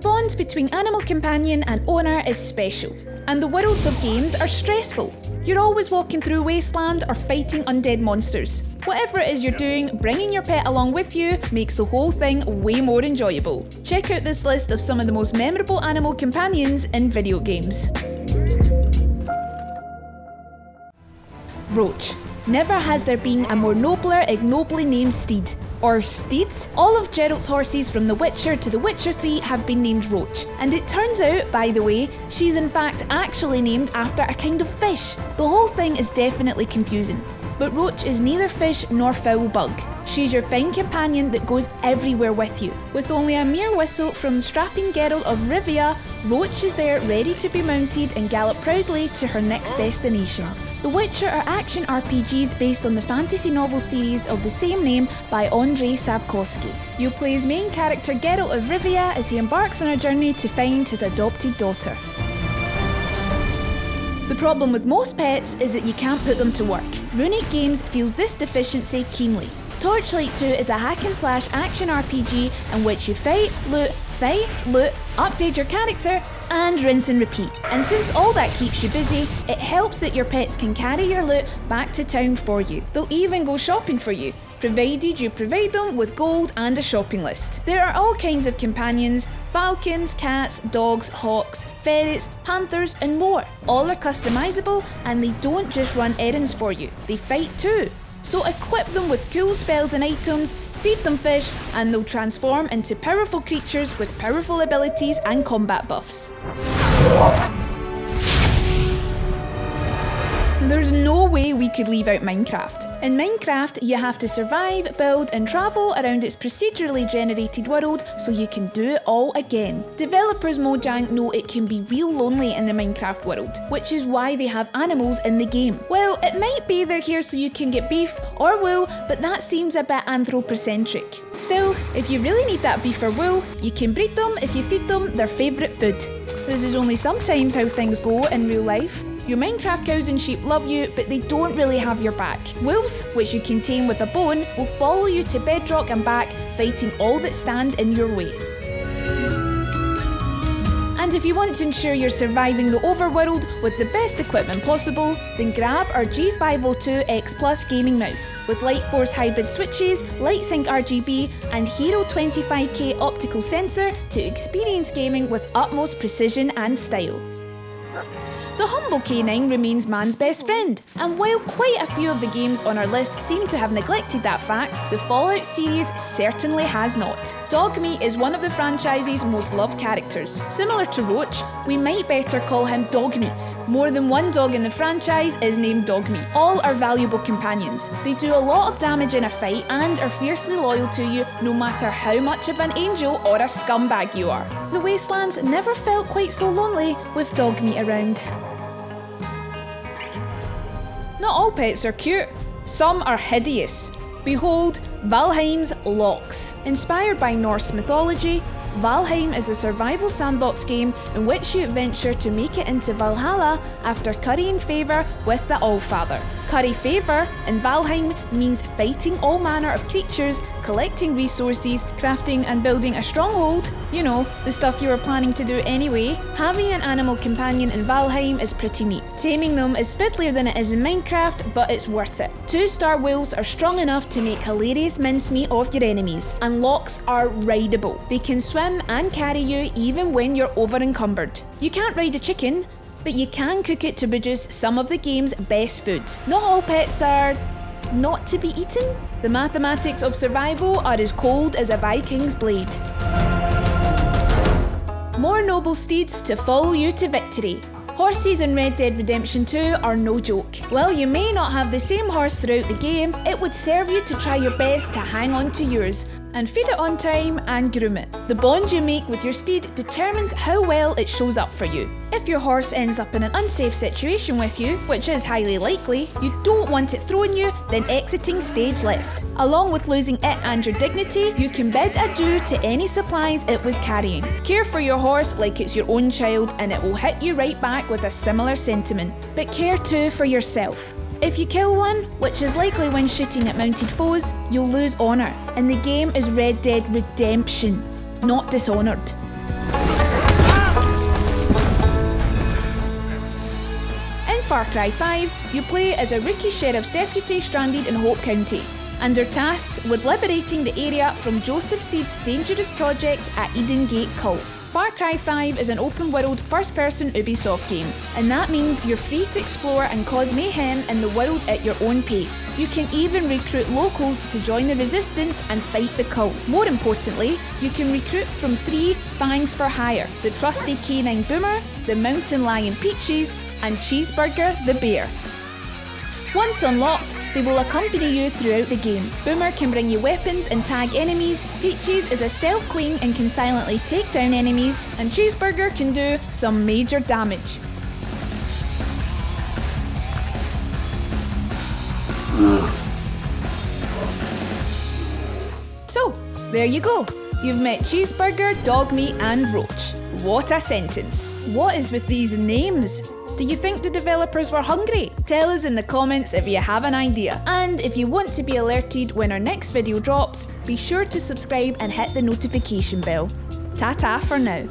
bond between animal companion and owner is special, and the worlds of games are stressful. You're always walking through wasteland or fighting undead monsters. Whatever it is you're doing, bringing your pet along with you makes the whole thing way more enjoyable. Check out this list of some of the most memorable animal companions in video games. Roach. Never has there been a more nobler, ignobly named steed. Or steeds. All of Geralt's horses from The Witcher to The Witcher 3 have been named Roach. And it turns out, by the way, she's in fact actually named after a kind of fish. The whole thing is definitely confusing. But Roach is neither fish nor foul bug. She's your fine companion that goes everywhere with you. With only a mere whistle from strapping Geralt of Rivia, Roach is there ready to be mounted and gallop proudly to her next destination. The Witcher are action RPGs based on the fantasy novel series of the same name by Andrzej Sapkowski. You'll play as main character Geralt of Rivia as he embarks on a journey to find his adopted daughter. The problem with most pets is that you can't put them to work. Runic Games feels this deficiency keenly. Torchlight 2 is a hack-and-slash action RPG in which you fight, loot, upgrade your character, and rinse and repeat. And since all that keeps you busy, it helps that your pets can carry your loot back to town for you. They'll even go shopping for you, provided you provide them with gold and a shopping list. There are all kinds of companions: falcons, cats, dogs, hawks, ferrets, panthers, and more. All are customizable, and they don't just run errands for you, they fight too. So equip them with cool spells and items, feed them fish, and they'll transform into powerful creatures with powerful abilities and combat buffs. There's no way we could leave out Minecraft. In Minecraft, you have to survive, build, and travel around its procedurally generated world so you can do it all again. Developers Mojang know it can be real lonely in the Minecraft world, which is why they have animals in the game. Well, it might be they're here so you can get beef or wool, but that seems a bit anthropocentric. Still, if you really need that beef or wool, you can breed them if you feed them their favourite food. This is only sometimes how things go in real life. Your Minecraft cows and sheep love you, but they don't really have your back. Wolves, which you can tame with a bone, will follow you to bedrock and back, fighting all that stand in your way. And if you want to ensure you're surviving the overworld with the best equipment possible, then grab our G502 X Plus gaming mouse with Lightforce hybrid switches, LightSync RGB, and Hero 25K optical sensor to experience gaming with utmost precision and style. The humble canine remains man's best friend, and while quite a few of the games on our list seem to have neglected that fact, the Fallout series certainly has not. Dogmeat is one of the franchise's most loved characters. Similar to Roach, we might better call him Dogmeats. More than one dog in the franchise is named Dogmeat. All are valuable companions. They do a lot of damage in a fight and are fiercely loyal to you no matter how much of an angel or a scumbag you are. The Wastelands never felt quite so lonely with Dogmeat around. Not all pets are cute, some are hideous. Behold, Valheim's Lox. Inspired by Norse mythology, Valheim is a survival sandbox game in which you adventure to make it into Valhalla after currying favour with the Allfather. Curry favour in Valheim means fighting all manner of creatures, collecting resources, crafting and building a stronghold. You know, the stuff you were planning to do anyway. Having an animal companion in Valheim is pretty neat. Taming them is fiddlier than it is in Minecraft, but it's worth it. 2-star wolves are strong enough to make hilarious mincemeat of your enemies, and Lox are rideable. They can swim and carry you even when you're over encumbered. You can't ride a chicken, but you can cook it to produce some of the game's best food. Not all pets are not to be eaten. The mathematics of survival are as cold as a Viking's blade. More noble steeds to follow you to victory. Horses in Red Dead Redemption 2 are no joke. While you may not have the same horse throughout the game, it would serve you to try your best to hang on to yours and feed it on time and groom it. The bond you make with your steed determines how well it shows up for you. If your horse ends up in an unsafe situation with you, which is highly likely, you don't want it throwing you, then exiting stage left. Along with losing it and your dignity, you can bid adieu to any supplies it was carrying. Care for your horse like it's your own child and it will hit you right back with a similar sentiment. But care too for yourself. If you kill one, which is likely when shooting at mounted foes, you'll lose honour. And the game is Red Dead Redemption, not Dishonored. Far Cry 5, you play as a rookie sheriff's deputy stranded in Hope County, and are tasked with liberating the area from Joseph Seed's dangerous project at Eden Gate Cult. Far Cry 5 is an open-world, first-person Ubisoft game, and that means you're free to explore and cause mayhem in the world at your own pace. You can even recruit locals to join the resistance and fight the cult. More importantly, you can recruit from 3 Fangs for Hire: the trusty canine Boomer, the mountain lion Peaches, and Cheeseburger the bear. Once unlocked, they will accompany you throughout the game. Boomer can bring you weapons and tag enemies, Peaches is a stealth queen and can silently take down enemies, and Cheeseburger can do some major damage. So, there you go. You've met Cheeseburger, Dogmeat and Roach. What a sentence. What is with these names? Do you think the developers were hungry? Tell us in the comments if you have an idea. And if you want to be alerted when our next video drops, be sure to subscribe and hit the notification bell. Ta-ta for now.